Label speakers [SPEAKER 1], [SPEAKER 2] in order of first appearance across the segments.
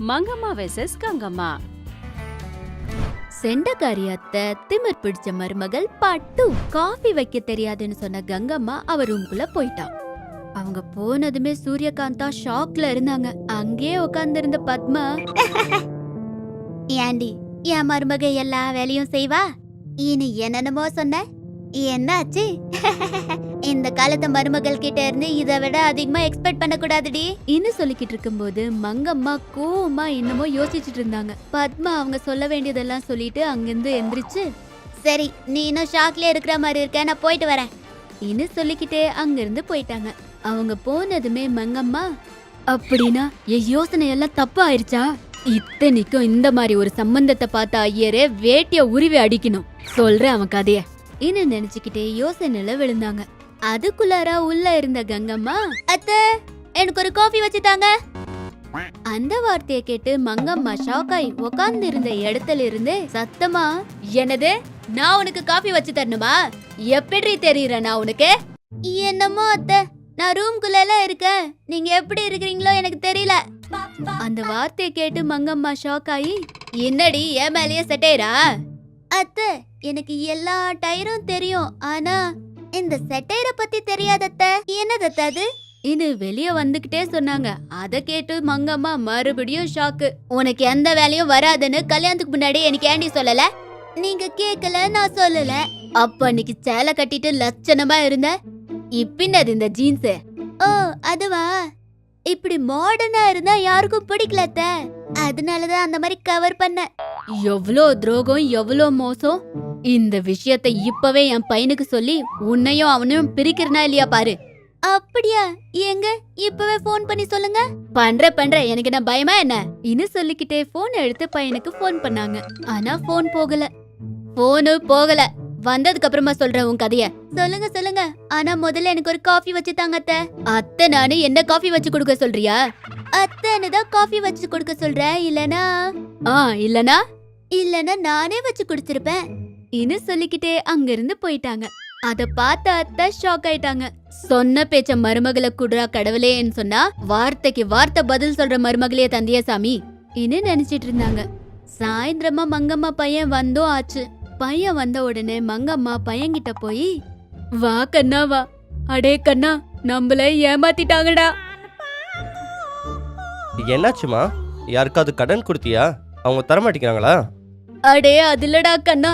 [SPEAKER 1] Mangamma versus Gangamma.
[SPEAKER 2] செண்டக்காரி அத்தை திமிர் பிடிச்ச மருமகள் பாட்டு. காஃபி வைக்க தெரியாதுன்னு சொன்ன கங்கம்மா அவ ரூம்குள்ள போயிட்டா. அவங்க போனதுமே சூரியகாந்தா ஷாக்ல இருந்தாங்க. அங்கே உட்கார்ந்திருந்த பத்மா, ஏண்டி என் மருமக எல்லா வேலையும் செய்வா, இனி என்னென்னமோ சொன்ன, என்னாச்சு? இந்த காலத்து மருமகள் கிட்ட இருந்து இதை விட அதிகமா எக்ஸ்பெக்ட் பண்ண கூடாதுடி இன்னும் சொல்லிக்கிட்டு இருக்கும்போது மங்கம்மா கோவமா என்னமோ யோசிச்சுட்டு இருந்தாங்க. பத்மா அவங்க சொல்ல வேண்டியதெல்லாம் சொல்லிட்டு அங்கிருந்து எந்திரிச்சு, சரி நீ இன்னும் ஷாக்ல இருக்கிற மாதிரி இருக்க, நான் போயிட்டு வரேன் இன்னும் சொல்லிக்கிட்டே அங்கிருந்து போயிட்டாங்க. அவங்க போனதுமே மங்கம்மா, அப்படின்னா என் யோசனை எல்லாம் தப்பு ஆயிருச்சா? இத்தனைக்கும் இந்த மாதிரி ஒரு சம்பந்தத்தை பார்த்த ஐயரே வேட்டிய உருவி அடிக்கணும். சொல்றேன் அவன் கதைய இன்னும் நினைச்சுக்கிட்டே யோசனைல விழுந்தாங்க. அதுக்குள்ளாரா உள்ள இருந்த கங்கம்மா, அத்தை எனக்கு ஒரு காஃபி வச்சுட்டாங்க. அந்த வார்த்தையை கேட்டு மங்கம்மா ஷாக்காய் உட்கார்ந்து இருந்த இடத்துல இருந்து சத்தமா, என்னது நான் உனக்கு காஃபி வச்சு தரணுமா? எப்படி தெரியற நான் உனக்கு? என்னமோ அத்தை, நான் ரூம்குள்ள இருக்கேன், நீங்க எப்படி இருக்கிறீங்களோ எனக்கு தெரியல. அந்த வார்த்தையை கேட்டு மங்கம்மா ஷாக்காயி, என்னடி என் மேலேயே செட்டேரா? அத்தை எனக்கு எல்லா டயரும் தெரியும், ஆனா இந்த செட்டையரை பத்தி தெரியாதத்த. என்னதத்த அது? இன்னும் வெளிய வந்துகிட்டே சொன்னாங்க. அத கேட்டு மங்கம்மா மறுபடியும் ஷாக்கு. உனக்கு எந்த வேலையும் வராதுன்னு கல்யாணத்துக்கு முன்னாடி எனக்கு ஏண்டி சொல்லல? நீங்க கேக்கல, நான் சொல்லல. அப்ப அன்னைக்கு சேலை கட்டிட்டு லட்சணமா இருந்த, இப்பின்னது இந்த ஜீன்ஸ். ஓ அதுவா? இப்படி மாடர்னா இருந்தா யாருக்கும் பிடிக்கலத்த, அதனாலதான் அந்த மாதிரி கவர் பண்ண. எவ்வளோ துரோகம், எவ்வளோ மோசம். இந்த விஷயத்தை இப்பவே என் பையனுக்கு சொல்லி உன்னையும் அவனையும் பிரிக்கிறனா இல்லையா பாரு. அப்படியா? எங்க இப்பவே போன் பண்ணி சொல்லுங்க. பண்ற எனக்கு என்ன பயமா என்ன? இன்னும் சொல்லிக்கிட்டே போன் எடுத்து பையனுக்கு போன் பண்ணாங்க. ஆனா போன் போகல. போனு போகல. வந்ததுக்கு அப்புறமா சொல்றேன் உன் கதைய. சொல்லுங்க, ஆனா முதல்ல எனக்கு ஒரு காஃபி வச்சு தாங்க அத்தை. அத்தை நானு என்ன காஃபி வச்சு கொடுக்க சொல்றியா? அத்தைன்னு தான் காஃபி வச்சு கொடுக்க சொல்றேன், இல்லனா இல்லனா நானே வச்சு குடிச்சிருப்பேன் இன்னும் சொல்லிக்கிட்டே அங்கிருந்து போயிட்டாங்க. அத பார்த்த அத்தை ஷாக் ஆயிட்டாங்க. சொன்ன பேச்ச மருமகளை குடுறா கடவுளேன்னு சொன்னா வார்த்தைக்கு வார்த்தை பதில் சொல்ற மருமகளே தந்திய சாமி இன்னும் நினைச்சிட்டு இருந்தாங்க. சாயந்திரமா மங்கம்மா பையன் வந்தோ ஆச்சு. பையன் வந்த உடனே மங்கம்மா பையன்கிட்ட போய், வா கண்ணா வா. அடே கண்ணா, நம்மள ஏமாத்திட்டாங்கடா.
[SPEAKER 3] என்னாச்சுமா? யாருக்காவது கடன் கொடுத்தியா? அவங்க தர மாட்டேங்கிறாங்களா?
[SPEAKER 2] அடே அதுலடா கண்ணா,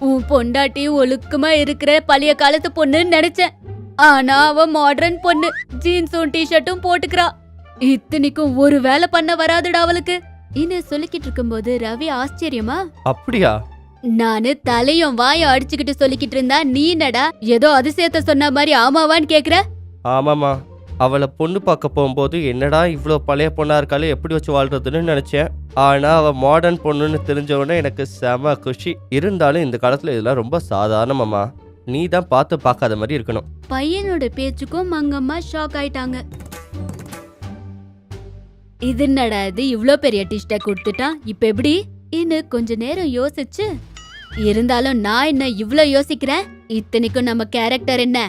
[SPEAKER 2] உன் பொண்டாட்டி ஒழுக்கமா இருக்கிற பழைய காலத்து பொண்ணுன்னு நினைச்சேன். ஆனா அவ மாடர்ன் பொண்ணு, ஜீன்ஸும் டிஷர்ட்டும் போட்டுக்கிறா. இத்தனைக்கும் ஒரு வேலை பண்ண வராதுடா அவளுக்கு இன்னும் சொல்லிக்கிட்டு இருக்கும்போது ரவி ஆச்சரியமா,
[SPEAKER 3] அப்படியா?
[SPEAKER 2] நானு தலையும் வாயும் அடிச்சுக்கிட்டு சொல்லிக்கிட்டு இருந்தா நீ என்னடா ஏதோ அதிசயத்தை சொன்ன மாதிரி ஆமாவான்னு கேக்குற?
[SPEAKER 3] ஆமாமா, அவளை பொண்ணு பார்க்க போகும்போது என்னடா இவ்வளோ பழைய பொண்ணா இருக்காளே, எப்படி வச்சு வாழ்றதுன்னு நினைச்சேன். ஆனா அவ மாடர்ன் பொண்ணுன்னு தெரிஞ்சவொடனே எனக்கு செம குஷி. இருந்தாலும் இந்த காலத்துல இதெல்லாம் ரொம்ப சாதாரணமாமா, நீ தான் பார்த்து பார்க்காத மாதிரி இருக்கணும்.
[SPEAKER 2] பையனோட பேச்சுக்கும் மங்கம்மா ஷாக் ஆயிட்டாங்க. இது என்னடா இது, இவ்ளோ பெரிய டிஷ்ட கொடுத்துட்டான், இப்ப எப்படி இன்னும் கொஞ்ச நேரம் யோசிச்சு, இருந்தாலும் நான் என்ன இவ்ளோ யோசிக்கிறேன்? இத்தனைக்கும் நம்ம கேரக்டர் என்ன,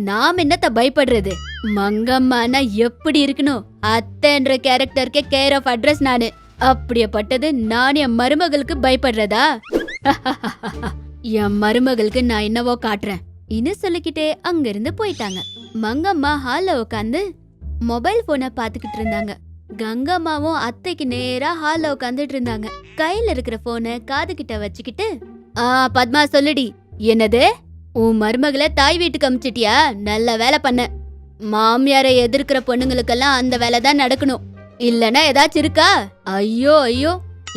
[SPEAKER 2] நாம் என்னத்த பயப்படுறது? மங்கம்மானா எப்படி இருக்கணும், அத்தைன்ற கேரக்டருக்கு கேர் ஆஃப் அட்ரஸ் நானு. அப்படியேப்பட்டது நான் என் மருமகளுக்கு பயப்படுறதா? என் மருமகளுக்கு நான் என்னவோ காட்டுறேன் இன்னும் சொல்லிக்கிட்டே அங்கிருந்து போயிட்டாங்க. மங்கம்மா ஹால்ல உட்காந்து மொபைல் போனை பாத்துக்கிட்டு இருந்தாங்க. கங்கம்மாவும் அத்தைக்கு நேரா ஹால்ல உட்காந்துட்டு இருந்தாங்க. கையில இருக்கிற போனை காது கிட்ட வச்சுக்கிட்டு, பத்மா சொல்லுடி. என்னது, உன் மருமகளை தாய் வீட்டுக்கு அமிச்சிட்டியா? நல்ல வேலை பண்ண. மாமியாரை எதிர்க்கிற பொண்ணுங்களுக்கெல்லாம் அந்த வேலை தான் நடக்கணும், இல்லனா ஏதாச்சும் இருக்கா? ஐயோ ஐயோ,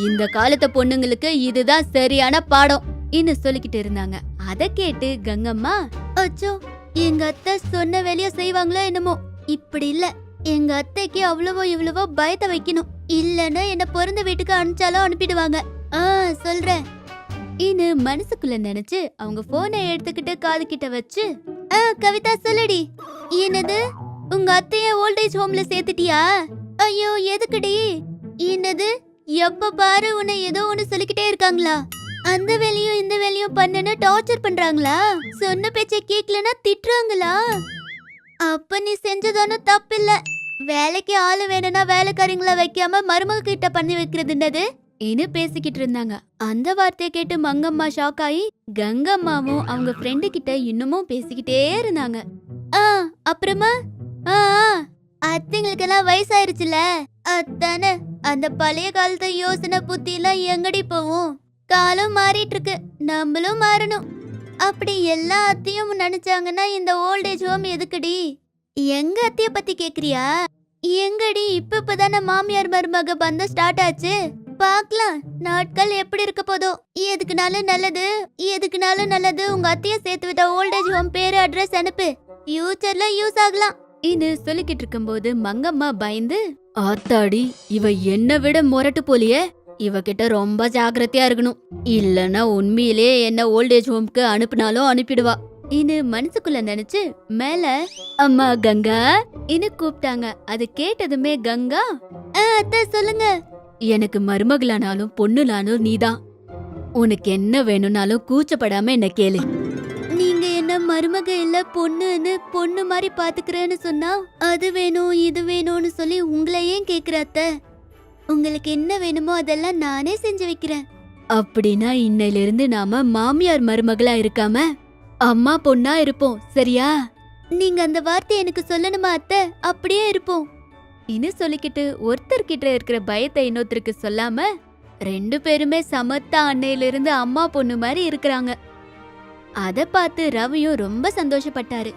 [SPEAKER 2] இந்த காலத்து பொண்ணுங்களுக்கு இதுதான் சரியான பாடம் இன்னும் சொல்லிக்கிட்டு இருந்தாங்க. அத கேட்டு கங்கம்மா, அச்சோ எங்க அத்தை சொன்ன வேலைய செய்வாங்களோ என்னமோ. இப்படி இல்ல, எங்க அத்தைக்கு அவ்வளவோ இவ்வளவோ பயத்தை வைக்கணும், இல்லன்னா என்ன பிறந்த வீட்டுக்கு அனுப்பிச்சாலும் அனுப்பிடுவாங்க. சொல்றேன் இன்னு மனசுக்குள்ள நினைச்சு அவங்க போனை எடுத்துக்கிட்டு காது கிட்ட வச்சு, கவிதா சொல்லுடி. என்னது, உங்க அத்தைய ஓல்டேஜ் ஹோம்ல சேர்த்துட்டியா? ஐயோ எதுக்குடி? என்னது, எப்ப பாரு உன்னை ஏதோ ஒண்ணு சொல்லிக்கிட்டே இருக்காங்களா? அந்த வேலையும் இந்த வேலையும் பண்ணனு டார்ச்சர் பண்றாங்களா? சொன்ன பேச்சை கேட்கலன்னா திட்டுறாங்களா? அப்ப நீ செஞ்சதானு தப்பில்ல, வேலைக்கு ஆளு வேணும்னா வேலைக்காரங்கள வைக்காம மருமக கிட்ட பண்ணி வைக்கிறதுன்னது இனு பேசிக்கிட்டு இருந்தாங்க. அந்த வார்த்தையை கேட்டு மங்கம்மா ஷாக் ஆகி கங்கம்மாவும் அவங்க ஃப்ரெண்டு கிட்ட இன்னமும் பேசிக்கிட்டே இருந்தாங்க. அப்புறமா அத்தைங்களுக்கெல்லாம் வயசாயிருச்சுல, அத்தானே அந்த பழைய காலத்து யோசனை புத்தி எல்லாம் எங்கடி போவும்? காலம் மாறிட்டு இருக்கு, நம்மளும் மாறணும். அப்படி எல்லா அத்தையும் நினைச்சாங்கன்னா இந்த ஓல்டேஜ் ஹோம் எதுக்குடி? எங்க அத்தைய பத்தி கேக்குறியா? எங்கடி இப்பதானே மாமியார் மருமக பந்தம் ஸ்டார்ட் ஆச்சு. பாக்கலாம் நாட்கள் எப்படி இருக்க போதோ. எதுக்குனாலும் நல்லது உங்க அத்தைய சேர்த்து விட்ட ஓல்டேஜ் ஹோம் பேரு அட்ரஸ் அனுப்பு, ஃபியூச்சர்ல யூஸ் ஆகலாம். இது சொல்லிக்கிட்டு இருக்கும்போது மங்கம்மா பயந்து, ஆத்தாடி இவ என்ன விட முரட்டு போலியே, இவகிட்ட ரொம்ப ஜாக்கிரதையா இருக்கணும், இல்லனா உண்மையிலே என்ன ஓல்டேஜ் ஹோம்க்கு அனுப்புனாலும் அனுப்பிடுவா இன்னு மனசுக்குள்ள நினைச்சு மேல அம்மா கங்கா இன்னு கூப்பிட்டாங்க. அது கேட்டதுமே கங்கா, அத்தை சொல்லுங்க. எனக்கு மருமகளானாலும் பொண்ணுலானும் நீதான், உனக்கு என்ன வேணும்னாலும் கூச்சப்படாம என்ன கேளு. நீங்க என்ன மருமக இல்ல பொண்ணுன்னு பொண்ணு மாதிரி பாத்துக்கிறேன்னு சொன்னா அது வேணும் இது வேணும்னு சொல்லி உங்களை ஏன் கேக்குற அத்தை? உங்களுக்கு என்ன வேணுமோ அதெல்லாம் நானே செஞ்சு வைக்கிறேன். அப்படின்னா இன்னையிலிருந்து நாம மாமியார் மருமகளா இருக்காம அம்மா பொண்ணா இருப்போம், சரியா? நீங்க அந்த வார்த்தை எனக்கு சொல்லணுமா அத்தை? அப்படியே இருப்போம் இன்னும் சொல்லிக்கிட்டு ஒருத்தர்கிட்ட இருக்கிற பயத்தை இன்னொருத்தருக்கு சொல்லாம 2 பேருமே சமத்தா அன்னையிலிருந்து அம்மா பொண்ணு மாதிரி இருக்கிறாங்க. அத பார்த்து ரவியும் ரொம்ப சந்தோஷப்பட்டாரு.